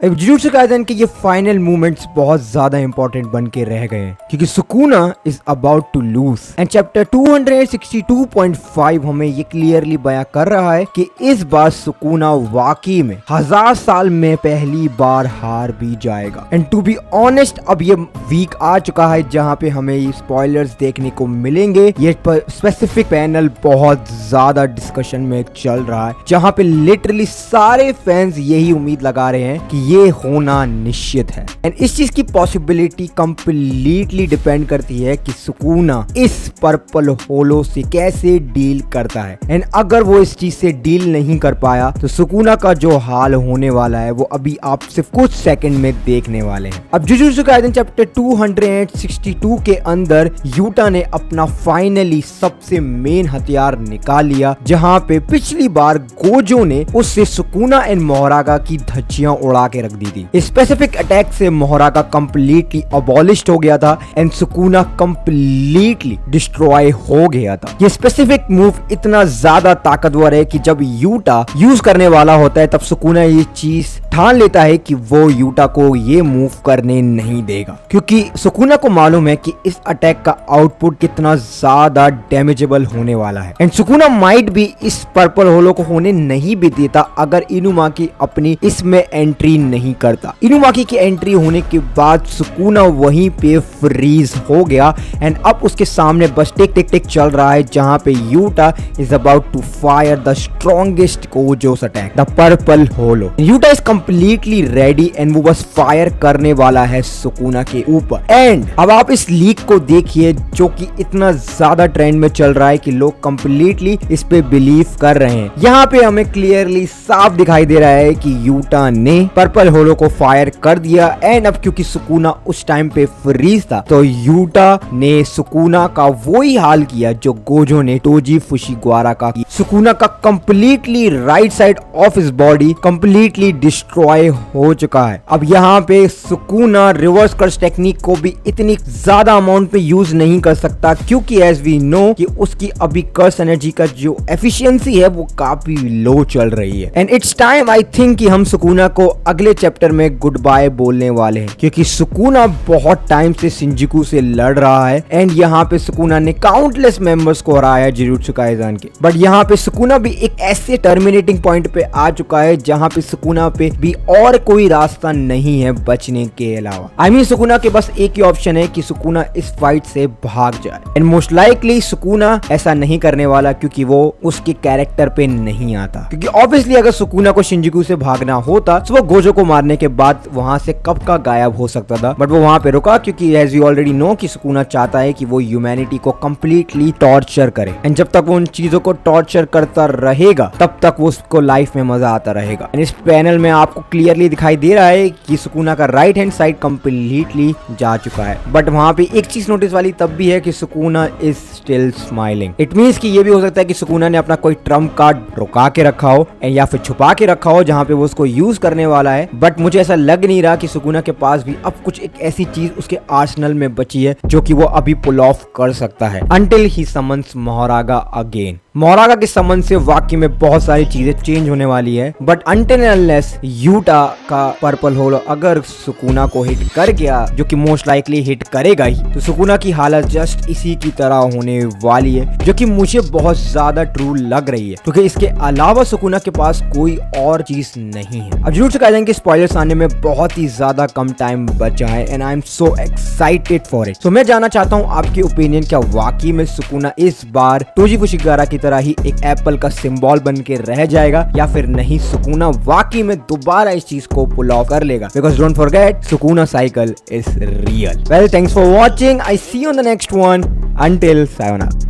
अब jujutsu Kaisen के ये फाइनल मूवमेंट्स बहुत ज्यादा इंपॉर्टेंट बन के रह गए हैं क्योंकि Sukuna is about to lose and chapter 262.5 हमें ये क्लियरली बयां कर रहा है कि इस बार सुकुना वाकई में 1000 साल में पहली बार हार भी जाएगा। एंड टू बी ऑनेस्ट अब ये वीक आ चुका है जहां पे हमें ये स्पॉयलर्स देखने को मिलेंगे। ये स्पेसिफिक पैनल बहुत ज्यादा डिस्कशन में चल रहा है जहां पे लिटरली सारे फैंस यही उम्मीद लगा रहे हैं कि ये होना निश्चित है। एंड इस चीज की पॉसिबिलिटी कंप्लीटली डिपेंड करती है कि सुकुना इस पर्पल होलो से कैसे डील करता है। एंड अगर वो इस चीज से डील नहीं कर पाया तो सुकुना का जो हाल होने वाला है वो अभी आप सिर्फ कुछ सेकंड में देखने वाले हैं। अब जुजुत्सु काइसेन चैप्टर 262 के अंदर यूटा ने अपना फाइनली सबसे मेन हथियार निकाल लिया जहां पे पिछली बार गोजो ने उससे सुकुना एंड मोहरागा की धज्जियां उड़ा के रख दी थी। स्पेसिफिक अटैक से मोहरागा कंप्लीटली अबॉलिश्ड हो गया था एंड सुकुना कंप्लीटली डिस्ट्रॉय हो गया था। ये स्पेसिफिक मूव इतना ज्यादा ताकतवर है कि जब यूटा यूज करने वाला होता है तब सुकुना ये चीज ठान लेता है कि वो यूटा को ये मूव करने नहीं देगा क्योंकि सुकुना को मालूम है कि इस अटैक का आउटपुट कितना ज्यादा डैमेजेबल होने वाला है। एंड सुकुना माइट भी इस पर्पल होलो को होने नहीं भी देता अगर इनुमाकी अपनी इसमें एंट्री नहीं करता। इनुमाकी की एंट्री होने के बाद सुकुना वहीं पे फ्रीज हो गया एंड अब उसके सामने बस टिक टिक टिक चल रहा है जहां पे Yuta is about to fire the strongest Gojo's attack the purple hollow. Yuta is completely ready and वो बस फायर करने वाला है सुकुना के ऊपर। एंड अब आप इस लीक को देखिए जो कि इतना ज्यादा ट्रेंड में चल रहा है कि लोग कंप्लीटली इस पे बिलीव कर रहे हैं। यहाँ पे हमें क्लियरली साफ दिखाई दे रहा है कि यूटा ने पर्पल होलो को फायर कर दिया एंड अब क्योंकि सुकुना उस टाइम पे फ्रीज था तो यूटा ने सुकुना का वही हाल किया जो गोजो ने टोजी फुशिगवारा का किया। सुकुना का completely right side of his body completely destroy हो चुका है। अब यहाँ पे सुकुना रिवर्स कर्स टेक्निक को भी इतनी ज्यादा अमाउंट में यूज नहीं कर सकता क्योंकि एज वी नो कि उसकी अभी कर्स एनर्जी का जो एफिशिएंसी है वो काफी लो चल रही है। And it's time I think कि हम सुकुना को अगले चैप्टर में गुड बाय बोलने वाले हैं क्योंकि सुकुना बहुत टाइम से शिंजुकू से लड़ रहा है एंड यहाँ पे सुकुना ने काउंटलेस मेंबर्स को हराया है जुजुत्सु काइसेन के। बट यहाँ पे सुकुना भी एक ऐसे टर्मिनेटिंग पॉइंट पे आ चुका है जहाँ पे सुकुना पे भी और कोई रास्ता नहीं है बचने के अलावा। आई मीन सुकुना के बस एक ही ऑप्शन है कि सुकुना इस फाइट से भाग जाए एंड मोस्ट लाइकली सुकुना ऐसा नहीं करने वाला क्योंकि वो उसके कैरेक्टर पे नहीं आता। क्योंकि ऑब्वियसली अगर सुकुना को शिंजुकू से भागना होता तो वो गोजो को मारने के बाद वहां से कब का गायब हो सकता था। बट वो वहां पे रुका क्योंकि एज यू ऑलरेडी नो कि सुकुना चाहता है कि वो ह्यूमैनिटी को कंप्लीटली टॉर्चर करे एंड जब तक वो उन चीजों को टॉर्चर करता रहेगा तब तक वो उसको लाइफ में मजा आता रहेगा। इस पैनल में आपको क्लियरली दिखाई दे रहा है कि सुकुना का राइट हैंड साइड कंप्लीटली जा चुका है। बट वहां पे एक चीज नोटिस वाली तब भी है कि Sukuna is still smiling. It means कि ये भी हो सकता है कि सुकुना ने अपना कोई ट्रम्प कार्ड रुका के रखा हो या फिर छुपा के रखा हो जहां पे वो उसको यूज करने वाला है। बट मुझे ऐसा लग नहीं रहा कि सुकुना के पास भी अब कुछ एक ऐसी चीज उसके आर्सेनल में बची है जो कि वो अभी पुल ऑफ कर सकता है अंटिल ही समन्स मोहरागा अगेन। मोहरागा के समन से वाकई में बहुत सारी चीजें चेंज होने वाली है बट अनटिल अनलेस यूटा का पर्पल होलो अगर सुकुना को हिट कर गया जो कि मोस्ट लाइकली हिट करेगा ही तो सुकुना की हालत जस्ट इसी की तरह होने वाली है जो कि मुझे बहुत ज्यादा ट्रू लग रही है क्योंकि इसके अलावा सुकुना के पास कोई और चीज नहीं है। अब जुजुत्सु काइसेन के स्पॉयलर्स आने में बहुत ही ज्यादा कम टाइम बचा है and I am so excited for it. So मैं जानना चाहता हूँ आपकी ओपिनियन, क्या वाकई में सुकुना इस बार टोजी फुशिगवारा की तरह ही एक एप्पल का सिंबल बन के रह जाएगा या फिर नहीं सुकुना वाकई में दोबारा इस चीज को पुल ऑफ कर लेगा। Because don't forget Sukuna cycle is real. Well thanks for watching, I see you on the next one, until sayonara.